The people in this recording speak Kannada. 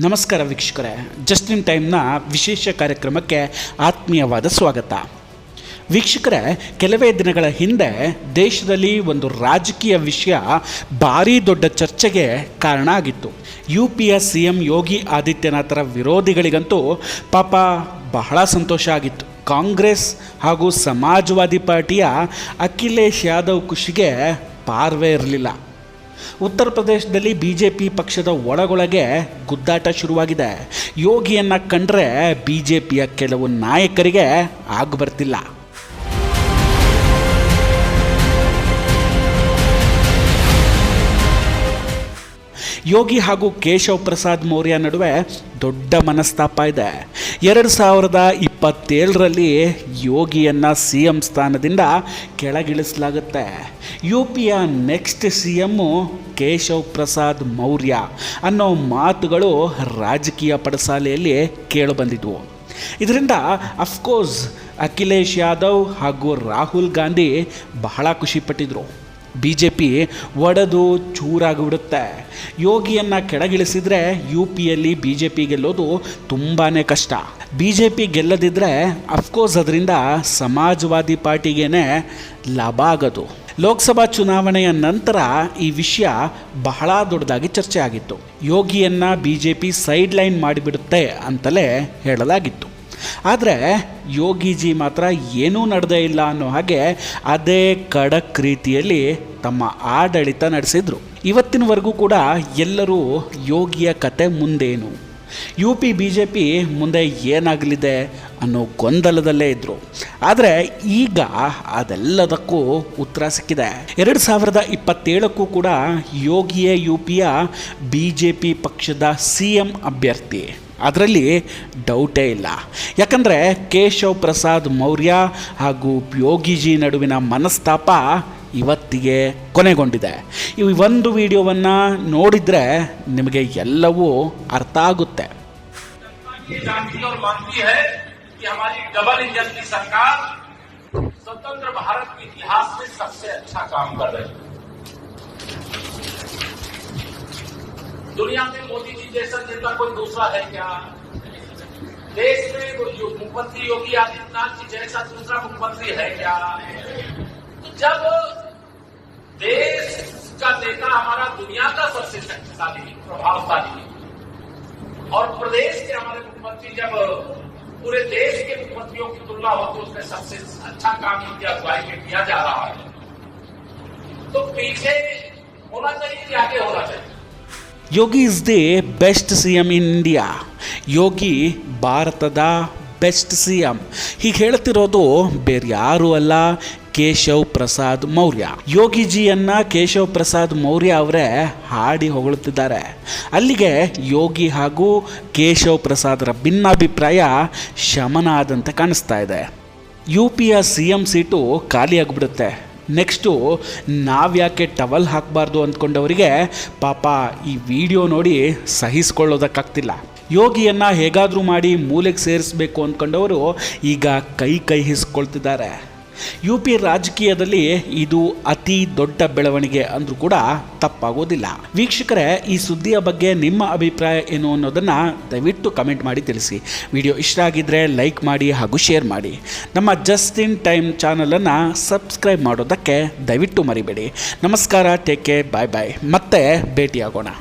ನಮಸ್ಕಾರ ವೀಕ್ಷಕರೇ, ಜಸ್ಟ್ ಇನ್ ಟೈಮ್ನ ವಿಶೇಷ ಕಾರ್ಯಕ್ರಮಕ್ಕೆ ಆತ್ಮೀಯವಾದ ಸ್ವಾಗತ. ವೀಕ್ಷಕರೇ, ಕೆಲವೇ ದಿನಗಳ ಹಿಂದೆ ದೇಶದಲ್ಲಿ ಒಂದು ರಾಜಕೀಯ ವಿಷಯ ಭಾರೀ ದೊಡ್ಡ ಚರ್ಚೆಗೆ ಕಾರಣ ಆಗಿತ್ತು. UPಯ CM ಯೋಗಿ ಆದಿತ್ಯನಾಥರ ವಿರೋಧಿಗಳಿಗಂತೂ ಪಾಪ ಬಹಳ ಸಂತೋಷ ಆಗಿತ್ತು. ಕಾಂಗ್ರೆಸ್ ಹಾಗೂ ಸಮಾಜವಾದಿ ಪಾರ್ಟಿಯ ಅಖಿಲೇಶ್ ಯಾದವ್ ಖುಷಿಗೆ ಪಾರ್ವೇ ಇರಲಿಲ್ಲ. ಉತ್ತರ ಪ್ರದೇಶದಲ್ಲಿ BJP ಪಕ್ಷದ ಒಳಗೊಳಗೆ ಗುದ್ದಾಟ ಶುರುವಾಗಿದೆ. ಯೋಗಿಯನ್ನು ಕಂಡ್ರೆ BJPಯ ಕೆಲವು ನಾಯಕರಿಗೆ ಆಗ್ಬರ್ತಿಲ್ಲ. ಯೋಗಿ ಹಾಗೂ ಕೇಶವ್ ಪ್ರಸಾದ್ ಮೌರ್ಯ ನಡುವೆ ದೊಡ್ಡ ಮನಸ್ತಾಪ ಇದೆ. 2027ರಲ್ಲಿ ಯೋಗಿಯನ್ನು CM ಸ್ಥಾನದಿಂದ ಕೆಳಗಿಳಿಸಲಾಗುತ್ತೆ. UPಯ ನೆಕ್ಸ್ಟ್ CM ಕೇಶವ್ ಪ್ರಸಾದ್ ಮೌರ್ಯ ಅನ್ನೋ ಮಾತುಗಳು ರಾಜಕೀಯ ಪಡಸಾಲೆಯಲ್ಲಿ ಕೇಳಿಬಂದಿದ್ವು. ಇದರಿಂದ ಅಫ್ಕೋರ್ಸ್ ಅಖಿಲೇಶ್ ಯಾದವ್ ಹಾಗೂ ರಾಹುಲ್ ಗಾಂಧಿ ಬಹಳ ಖುಷಿಪಟ್ಟಿದ್ರು. BJP ಒಡೆದು ಚೂರಾಗಿಬಿಡುತ್ತೆ. ಯೋಗಿಯನ್ನು ಕೆಳಗಿಳಿಸಿದರೆ UPಯಲ್ಲಿ BJP ಗೆಲ್ಲೋದು ತುಂಬಾ ಕಷ್ಟ. BJP ಗೆಲ್ಲದಿದ್ದರೆ ಅಫ್ಕೋರ್ಸ್ ಅದರಿಂದ ಸಮಾಜವಾದಿ ಪಾರ್ಟಿಗೇನೆ ಲಾಭ ಆಗೋದು. ಲೋಕಸಭಾ ಚುನಾವಣೆಯ ನಂತರ ಈ ವಿಷಯ ಬಹಳ ದೊಡ್ಡದಾಗಿ ಚರ್ಚೆ ಆಗಿತ್ತು. ಯೋಗಿಯನ್ನು BJP ಸೈಡ್ ಲೈನ್ ಮಾಡಿಬಿಡುತ್ತೆ ಅಂತಲೇ ಹೇಳಲಾಗಿತ್ತು. ಆದರೆ ಯೋಗಿಜಿ ಮಾತ್ರ ಏನೂ ನಡೆದೇ ಇಲ್ಲ ಅನ್ನೋ ಹಾಗೆ ಅದೇ ಖಡಕ್ ರೀತಿಯಲ್ಲಿ ತಮ್ಮ ಆಡಳಿತ ನಡೆಸಿದ್ರು. ಇವತ್ತಿನವರೆಗೂ ಕೂಡ ಎಲ್ಲರೂ ಯೋಗಿಯ ಕತೆ ಮುಂದೇನು, UP BJP ಮುಂದೆ ಏನಾಗಲಿದೆ ಅನ್ನೋ ಗೊಂದಲದಲ್ಲೇ ಇದ್ದರು. ಆದರೆ ಈಗ ಅದೆಲ್ಲದಕ್ಕೂ ಉತ್ತರ ಸಿಕ್ಕಿದೆ. 2027ಕ್ಕೂ ಕೂಡ ಯೋಗಿಯೇ UPಯ BJP ಪಕ್ಷದ CM ಅಭ್ಯರ್ಥಿ, ಅದರಲ್ಲಿ ಡೌಟೇ ಇಲ್ಲ. ಯಾಕಂದರೆ ಕೇಶವ್ ಪ್ರಸಾದ್ ಮೌರ್ಯ ಹಾಗೂ ಯೋಗಿಜಿ ನಡುವಿನ ಮನಸ್ತಾಪ ಇವತ್ತಿಗೆ ಕೊನೆಗೊಂಡಿದೆ. ಈ ಒಂದು ವಿಡಿಯೋವನ್ನು ನೋಡಿದರೆ ನಿಮಗೆ ಎಲ್ಲವೂ ಅರ್ಥ ಆಗುತ್ತೆ. स्वतंत्र भारत के इतिहास में सबसे अच्छा काम कर रहे हैं. दुनिया में मोदी जी जैसा नेता कोई दूसरा है क्या? देश में मुख्यमंत्री योगी आदित्यनाथ जी जैसा दूसरा मुख्यमंत्री है क्या? तो जब देश का नेता हमारा दुनिया का सबसे शक्तिशाली प्रभावशाली और प्रदेश के हमारे मुख्यमंत्री जब पूरे देश के मुख्यमंत्रियों की तुलना हो तो उसमें सबसे अच्छा काम इंडिया अगुवाई में किया जा रहा है, तो पीछे होना चाहिए कि आगे होना चाहिए? Yogi is the best CM in India. Yogi ಭಾರತದ ಬೆಸ್ಟ್ CM ಹೀಗೆ ಹೇಳ್ತಿರೋದು ಬೇರೆ ಯಾರೂ ಅಲ್ಲ, ಕೇಶವ್ ಪ್ರಸಾದ್ ಮೌರ್ಯ. ಯೋಗಿಜಿಯನ್ನು ಕೇಶವ್ ಪ್ರಸಾದ್ ಮೌರ್ಯ ಅವರೇ ಹಾಡಿ ಹೊಗಳುತ್ತಿದ್ದಾರೆ. ಅಲ್ಲಿಗೆ ಯೋಗಿ ಹಾಗೂ ಕೇಶವ್ ಪ್ರಸಾದರ ಭಿನ್ನಾಭಿಪ್ರಾಯ ಶಮನ ಆದಂತೆ ಕಾಣಿಸ್ತಾ ಇದೆ. UPಯ CM ಸೀಟು ಖಾಲಿಯಾಗಿಬಿಡುತ್ತೆ. ನೆಕ್ಸ್ಟು ನಾವ್ಯಾಕೆ ಟವಲ್ ಹಾಕಬಾರ್ದು ಅಂದ್ಕೊಂಡವರಿಗೆ ಪಾಪ ಈ ವಿಡಿಯೋ ನೋಡಿ ಸಹಿಸ್ಕೊಳ್ಳೋದಕ್ಕಾಗ್ತಿಲ್ಲ. ಯೋಗಿಯನ್ನು ಹೇಗಾದರೂ ಮಾಡಿ ಮೂಲೆಗೆ ಸೇರಿಸಬೇಕು ಅಂದ್ಕೊಂಡವರು ಈಗ ಕೈ ಹಿಸ್ಕೊಳ್ತಿದ್ದಾರೆ. UP ರಾಜಕೀಯದಲ್ಲಿ ಇದು ಅತಿ ದೊಡ್ಡ ಬೆಳವಣಿಗೆ ಅಂದರೂ ಕೂಡ ತಪ್ಪಾಗೋದಿಲ್ಲ. ವೀಕ್ಷಕರೇ, ಈ ಸುದ್ದಿಯ ಬಗ್ಗೆ ನಿಮ್ಮ ಅಭಿಪ್ರಾಯ ಏನು ಅನ್ನೋದನ್ನು ದಯವಿಟ್ಟು ಕಮೆಂಟ್ ಮಾಡಿ ತಿಳಿಸಿ. ವಿಡಿಯೋ ಇಷ್ಟ ಆಗಿದ್ದರೆ ಲೈಕ್ ಮಾಡಿ ಹಾಗೂ ಶೇರ್ ಮಾಡಿ. ನಮ್ಮ ಜಸ್ಟ್ ಇನ್ ಟೈಮ್ ಚಾನಲನ್ನು ಸಬ್ಸ್ಕ್ರೈಬ್ ಮಾಡೋದಕ್ಕೆ ದಯವಿಟ್ಟು ಮರಿಬೇಡಿ. ನಮಸ್ಕಾರ, ಟೇಕ್ ಕೇರ್, ಬಾಯ್ ಬಾಯ್. ಮತ್ತೆ ಭೇಟಿಯಾಗೋಣ.